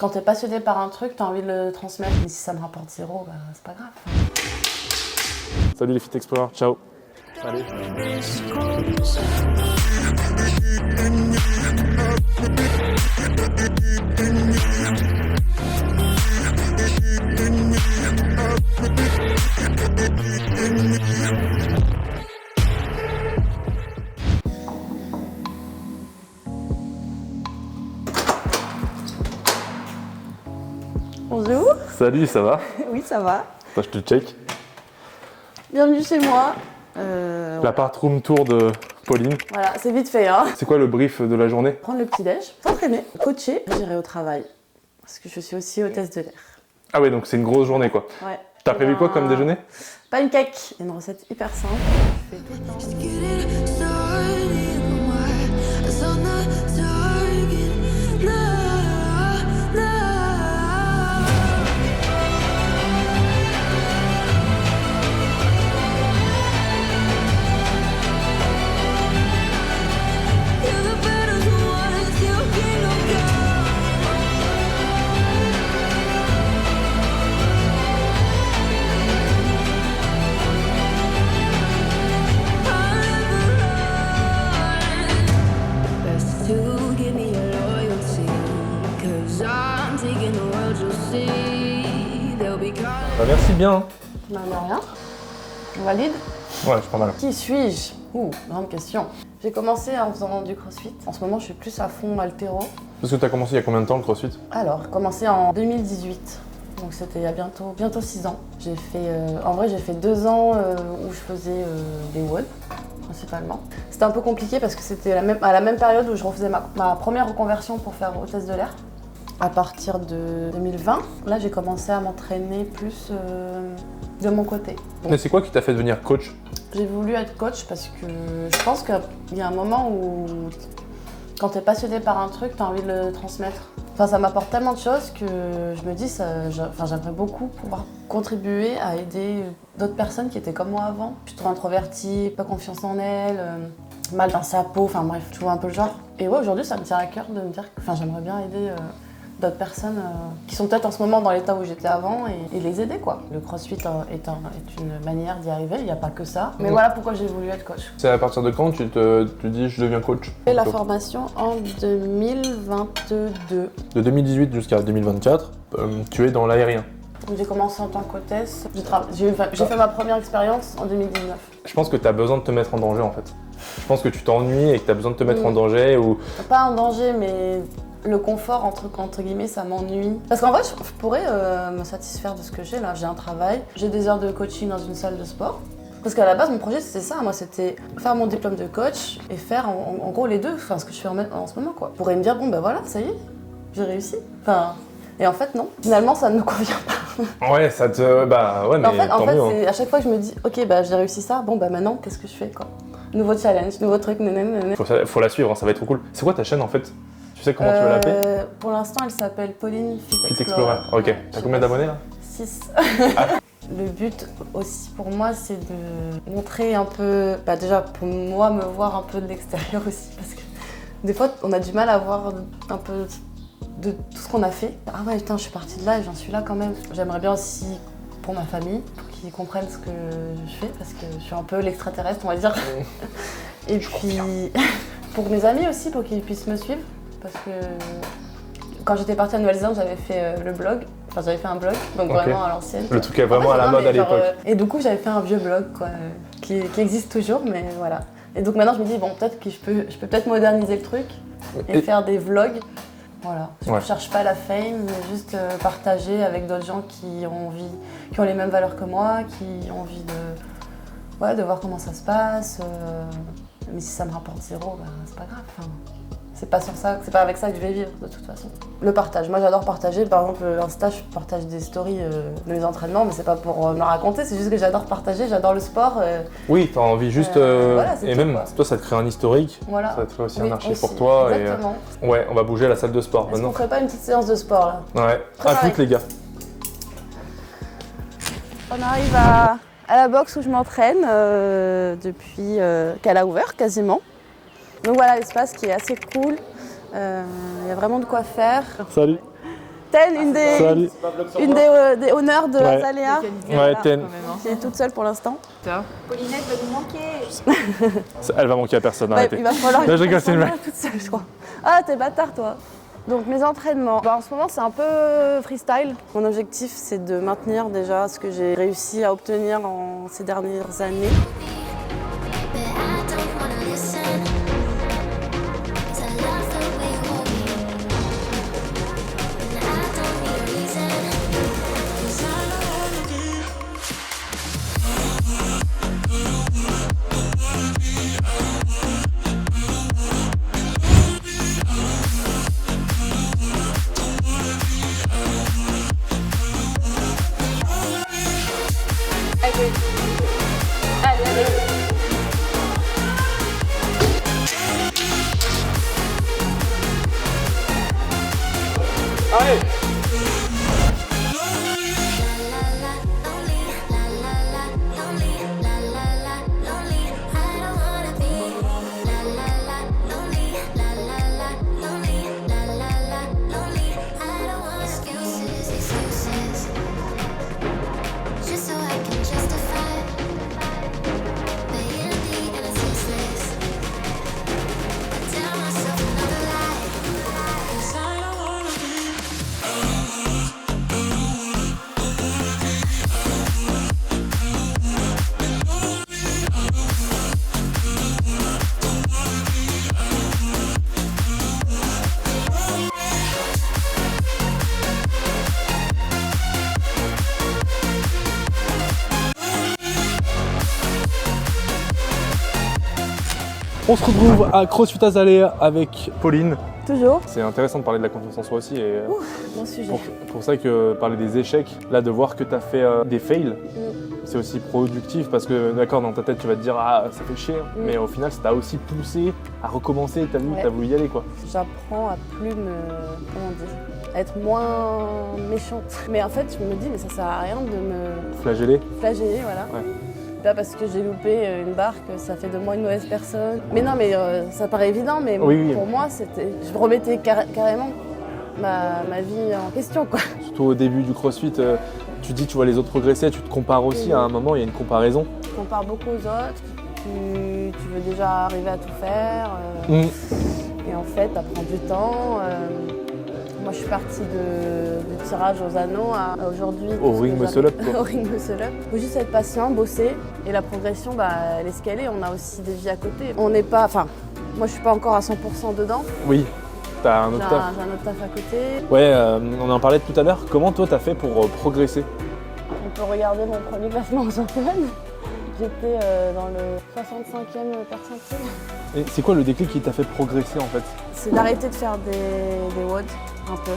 Quand t'es passionné par un truc, t'as envie de le transmettre, mais si ça me rapporte zéro, bah c'est pas grave. Salut les Fit Explorers, ciao. Allez. Bonjour. Salut, ça va? Oui, ça va. Attends, je te check. Bienvenue chez moi. L'appart room tour de Pauline. Voilà, c'est vite fait, hein. C'est quoi le brief de la journée? Prendre le petit-déj, s'entraîner, coacher, j'irai au travail. Parce que je suis aussi hôtesse de l'air. Ah ouais, donc c'est une grosse journée quoi. Ouais. T'as prévu quoi comme déjeuner? Pancake. Une recette hyper simple. Je fais tout le temps. Bah merci bien. Bah, de rien. On valide. Ouais, c'est pas mal. Qui suis-je? Grande question. J'ai commencé en faisant du crossfit. En ce moment, je suis plus à fond haltéro. Parce que t'as commencé il y a combien de temps le CrossFit? Alors, commencé en 2018. Donc c'était il y a bientôt 6 ans. J'ai fait 2 ans où je faisais des WOD, principalement. C'était un peu compliqué parce que c'était à la même période où je refaisais ma première reconversion pour faire hôtesse de l'air. À partir de 2020, là j'ai commencé à m'entraîner plus de mon côté. Mais c'est quoi qui t'a fait devenir coach? J'ai voulu être coach parce que je pense qu'il y a un moment où quand t'es passionné par un truc, t'as envie de le transmettre. Enfin, ça m'apporte tellement de choses que je me dis, j'aimerais beaucoup pouvoir contribuer à aider d'autres personnes qui étaient comme moi avant. Plutôt introverties, pas confiance en elles, mal dans sa peau, enfin bref, tu vois un peu le genre. Et ouais, aujourd'hui, ça me tient à cœur de me dire que j'aimerais bien aider d'autres personnes qui sont peut-être en ce moment dans l'état où j'étais avant et les aider quoi. Le crossfit est une manière d'y arriver, il n'y a pas que ça. Mais voilà pourquoi j'ai voulu être coach. C'est à partir de quand tu dis je deviens coach? J'ai fait la formation en 2022. De 2018 jusqu'à 2024, tu es dans l'aérien. J'ai commencé en tant qu'hôtesse. J'ai fait ma première expérience en 2019. Je pense que tu as besoin de te mettre en danger en fait. Je pense que tu t'ennuies et que tu as besoin de te mettre en danger ou... Pas en danger, mais le confort, entre guillemets, ça m'ennuie. Parce qu'en vrai, je pourrais me satisfaire de ce que j'ai là. J'ai un travail, j'ai des heures de coaching dans une salle de sport. Parce qu'à la base, mon projet, c'était ça. Moi, c'était faire mon diplôme de coach et faire en gros les deux, enfin ce que je fais en ce moment, quoi. Je pourrais me dire, bon, ben voilà, ça y est, j'ai réussi. Enfin, et en fait, non. Finalement, ça ne me convient pas. Ouais, ça te... Bah ouais, mais en fait, tant mieux. c'est à chaque fois que je me dis, ok, bah j'ai réussi ça, bon, bah maintenant, qu'est-ce que je fais, quoi. Nouveau challenge, nouveau truc, nanana. Faut la suivre, hein, ça va être trop cool. C'est quoi ta chaîne en fait? Tu sais comment tu veux l'appeler? Pour l'instant, elle s'appelle Pauline Fit Fit Explorer. Ok. Ouais, T'as combien d'abonnés là? 6. Le but aussi pour moi, c'est de montrer un peu, bah déjà pour moi, me voir un peu de l'extérieur aussi, parce que des fois, on a du mal à voir un peu de tout ce qu'on a fait. Ah ouais, putain, je suis partie de là et j'en suis là quand même. J'aimerais bien aussi pour ma famille, pour qu'ils comprennent ce que je fais, parce que je suis un peu l'extraterrestre, on va dire. Et puis pour mes amis aussi, pour qu'ils puissent me suivre, parce que quand j'étais partie en Nouvelle-Zélande, j'avais fait le blog. Enfin, j'avais fait un blog, donc vraiment à l'ancienne. Le truc est vraiment à la mode à l'époque. Et du coup, j'avais fait un vieux blog, quoi, qui existe toujours, mais voilà. Et donc maintenant, je me dis, bon, peut-être que je peux peut-être moderniser le truc et faire des vlogs. Voilà. Je ne cherche pas la fame, mais juste partager avec d'autres gens qui ont les mêmes valeurs que moi, qui ont envie de voir comment ça se passe. Mais si ça me rapporte zéro, bah, c'est pas grave. Enfin, c'est pas avec ça que je vais vivre de toute façon. Le partage, moi j'adore partager. Par exemple, Insta, je partage des stories de mes entraînements, mais c'est pas pour me raconter, c'est juste que j'adore partager, j'adore le sport. Oui, t'as envie juste. Voilà, et tout, même, quoi. toi, ça te crée un historique. Voilà. Ça te fait aussi Oui, un archive aussi, pour toi. exactement. Et, ouais, on va bouger à la salle de sport Est-ce maintenant. qu'on ferait pas une petite séance de sport là? Ouais, à toutes les gars. On arrive à la boxe où je m'entraîne depuis qu'elle a ouvert quasiment. Donc voilà l'espace qui est assez cool. Il y a vraiment de quoi faire. Salut. Ten, une des honneurs de Azalea. Ouais, Ten. Qui est toute seule pour l'instant. Paulinette va nous manquer. Elle va manquer à personne, arrêtez. Il va falloir Là, je rigole, c'est une blague. toute seule, je crois. Ah, t'es bâtard, toi. Donc mes entraînements, en ce moment c'est un peu freestyle. Mon objectif c'est de maintenir déjà ce que j'ai réussi à obtenir en ces dernières années. Allez. On se retrouve à CrossFit Azalea avec Pauline. Toujours. C'est intéressant de parler de la confiance en soi aussi. Et Bon sujet. pour ça que parler des échecs, là de voir que tu as fait des fails, c'est aussi productif parce que d'accord, dans ta tête tu vas te dire ah ça fait chier, mais au final ça t'a aussi poussé à recommencer, t'as voulu y aller quoi. J'apprends à plus comment dire, à être moins méchante. Mais en fait je me dis mais ça sert à rien de me Flageller, voilà. Ouais. Pas parce que j'ai loupé une barre que ça fait de moi une mauvaise personne. Mais non, mais ça paraît évident, mais pour moi, je remettais carrément ma vie en question, quoi. Surtout au début du CrossFit, tu dis tu vois les autres progresser, tu te compares aussi, à un moment il y a une comparaison. Tu compares beaucoup aux autres, tu veux déjà arriver à tout faire. Et en fait, ça prend du temps. Moi, je suis partie du tirage aux anneaux à aujourd'hui. Au ring muscle up, quoi. Au ring muscle up. Il faut juste être patient, bosser. Et la progression, elle est escalée. On a aussi des vies à côté. On n'est pas... Enfin, moi, je suis pas encore à 100% dedans. Oui, t'as un autre taf. J'ai un autre taf à côté. Ouais, on en parlait tout à l'heure. Comment toi, t'as fait pour progresser? On peut regarder mon premier classement en championne. J'étais dans le 65e percentile. Et c'est quoi le déclic qui t'a fait progresser en fait? C'est d'arrêter de faire des WOD un peu,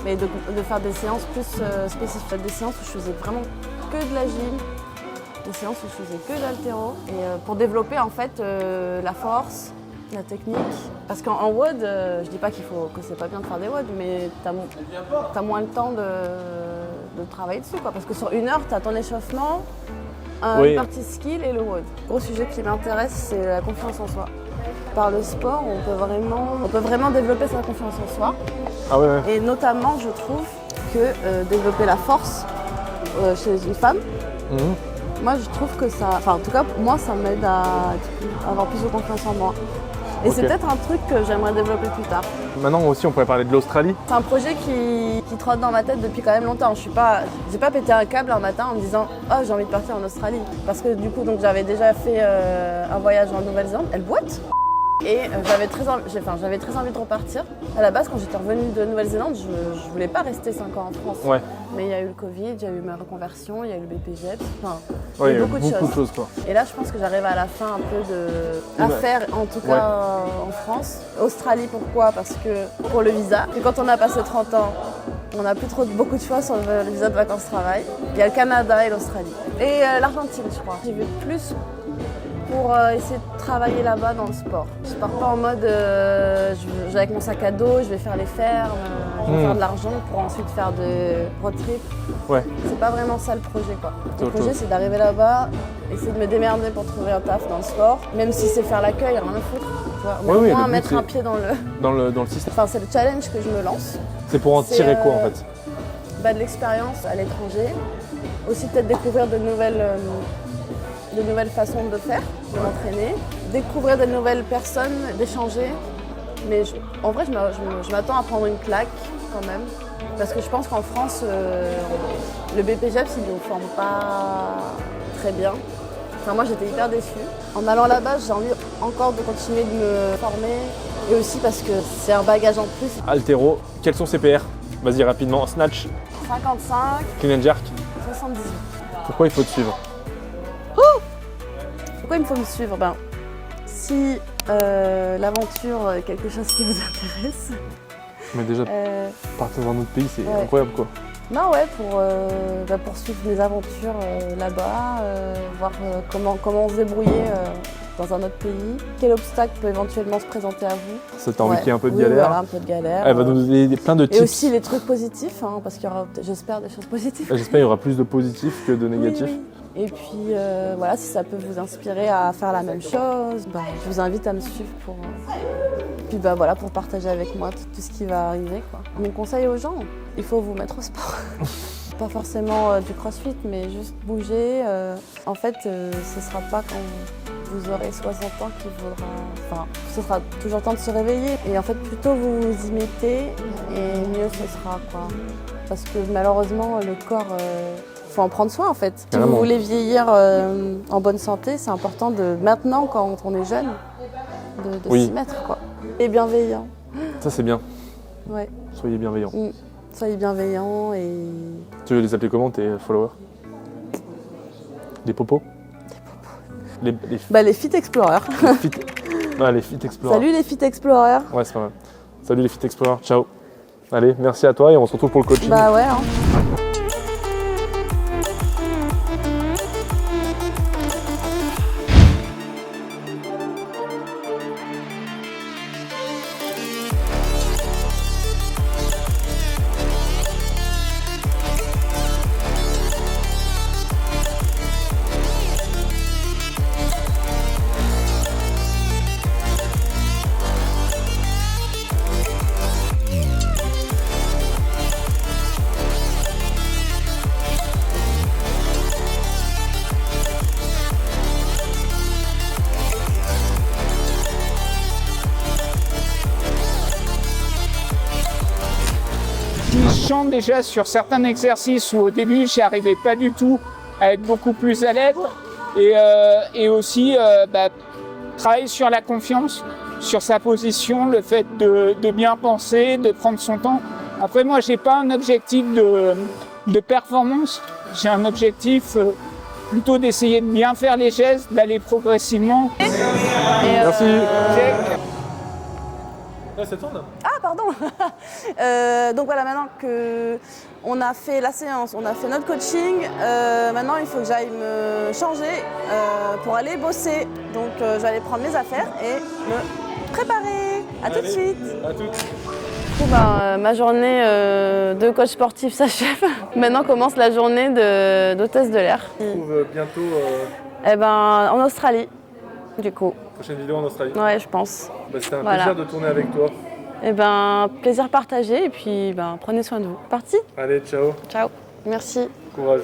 mais de faire des séances plus spécifiques. Des séances où je faisais vraiment que de la gym, des séances où je faisais que de l'haltéro. Et pour développer en fait la force, la technique. Parce qu'en WOD, je dis pas que c'est pas bien de faire des WOD, mais t'as moins le temps de travailler dessus, quoi. Parce que sur une heure, t'as ton échauffement, une partie skill et le WOD. Le gros sujet qui m'intéresse, c'est la confiance en soi. Par le sport, on peut vraiment développer sa confiance en soi. Ah ouais. Et notamment, je trouve que développer la force chez une femme, moi je trouve que ça, enfin en tout cas moi ça m'aide à avoir plus de confiance en moi. Et c'est peut-être un truc que j'aimerais développer plus tard. Maintenant aussi on pourrait parler de l'Australie. C'est un projet qui trotte dans ma tête depuis quand même longtemps. J'ai pas pété un câble un matin en me disant « Oh j'ai envie de partir en Australie ». Parce que du coup donc j'avais déjà fait un voyage en Nouvelle-Zélande, elle boite. Et j'avais très envie de repartir. À la base, quand j'étais revenue de Nouvelle-Zélande, je voulais pas rester 5 ans en France. Ouais. Mais il y a eu le Covid, il y a eu ma reconversion, il y a eu le BPJET, enfin, il y a eu beaucoup de choses. Quoi. Et là, je pense que j'arrive à la fin un peu à faire, en tout cas en France. Australie, pourquoi? Parce que pour le visa, et quand on a passé 30 ans, on n'a plus beaucoup de choix sur le visa de vacances-travail. Il y a le Canada et l'Australie. Et l'Argentine, je crois. J'y vais plus pour essayer de travailler là-bas dans le sport. Je pars pas en mode je vais avec mon sac à dos, je vais faire les fermes, je vais faire de l'argent pour ensuite faire de road trip. Ouais. C'est pas vraiment ça le projet, quoi. Le projet c'est d'arriver là-bas, essayer de me démerder pour trouver un taf dans le sport, même si c'est faire l'accueil, rien à foutre. Tu vois, Ouais, oui, au moins le but, mettre un c'est- pied dans le... Dans le système. Enfin, c'est le challenge que je me lance. C'est pour en C'est, tirer quoi en fait? De l'expérience à l'étranger. Aussi peut-être découvrir de nouvelles façons de faire, de m'entraîner. Découvrir de nouvelles personnes, d'échanger. Mais en vrai, je m'attends à prendre une claque quand même. Parce que je pense qu'en France, le BPJEPS, il ne nous forme pas très bien. Enfin, moi, j'étais hyper déçue. En allant là-bas, j'ai envie encore de continuer de me former. Et aussi parce que c'est un bagage en plus. Altéro, quels sont ses PR? Vas-y rapidement, snatch, 55, clean and jerk. 78. Pourquoi il faut te suivre? Pourquoi il me faut me suivre? Ben, si l'aventure est quelque chose qui vous intéresse. Mais déjà, partir dans un autre pays, c'est Ouais. incroyable quoi. Non, ouais, pour suivre mes aventures là-bas, voir comment se débrouiller dans un autre pays. Quel obstacle peut éventuellement se présenter à vous? Ça t'a envie qu'il y ait un peu de Oui, galère. Voilà, un peu de galère. Elle va nous donner plein de Et tips. aussi les trucs positifs, hein, parce qu'il y aura, j'espère, des choses positives. J'espère qu'il y aura plus de positifs que de négatifs. Oui, oui. Et puis voilà, si ça peut vous inspirer à faire la même chose, bah, je vous invite à me suivre puis bah, voilà, pour partager avec moi tout ce qui va arriver, quoi. Mon conseil aux gens, il faut vous mettre au sport. Pas forcément du crossfit, mais juste bouger. En fait, ce ne sera pas quand vous aurez 60 ans qu'il faudra... Enfin, ce sera toujours temps de se réveiller. Et en fait, plus tôt vous vous y mettez, et mieux ce sera, quoi. Parce que malheureusement, le corps... faut en prendre soin en fait. Si Carrément. vous voulez vieillir en bonne santé, c'est important de maintenant, quand on est jeune, de Oui. s'y mettre, quoi. Et bienveillant. Ça c'est bien, Ouais. soyez bienveillants. Soyez bienveillant et... Tu veux les appeler comment tes followers? Des popos? Les Bah, les Fit Explorers. fit... Ouais, les fit explorers. Salut les Fit Explorers. Ouais, c'est pas mal. Salut les fit explorers, ciao. Allez, merci à toi et on se retrouve pour le coaching. Bah ouais. Hein. Je chante déjà sur certains exercices où au début j'y arrivais pas du tout à être beaucoup plus à l'aise et aussi travailler sur la confiance, sur sa position, le fait de bien penser, de prendre son temps. Après moi j'ai pas un objectif de performance, j'ai un objectif plutôt d'essayer de bien faire les gestes, d'aller progressivement. Merci. Ouais, ça tourne. Ah pardon. Donc voilà, maintenant que on a fait la séance, on a fait notre coaching, maintenant il faut que j'aille me changer pour aller bosser. Donc je vais aller prendre mes affaires et me préparer. À tout de suite. À toutes. Du coup, ma journée de coach sportif s'achève. Maintenant commence la journée d'hôtesse de l'air. On se retrouve bientôt. Eh ben, en Australie, du coup. Prochaine vidéo en Australie. Ouais, je pense. Bah, c'était un Voilà. plaisir de tourner avec toi. Eh ben, plaisir partagé et puis prenez soin de vous. Parti. Allez, ciao. Ciao. Merci. Courage.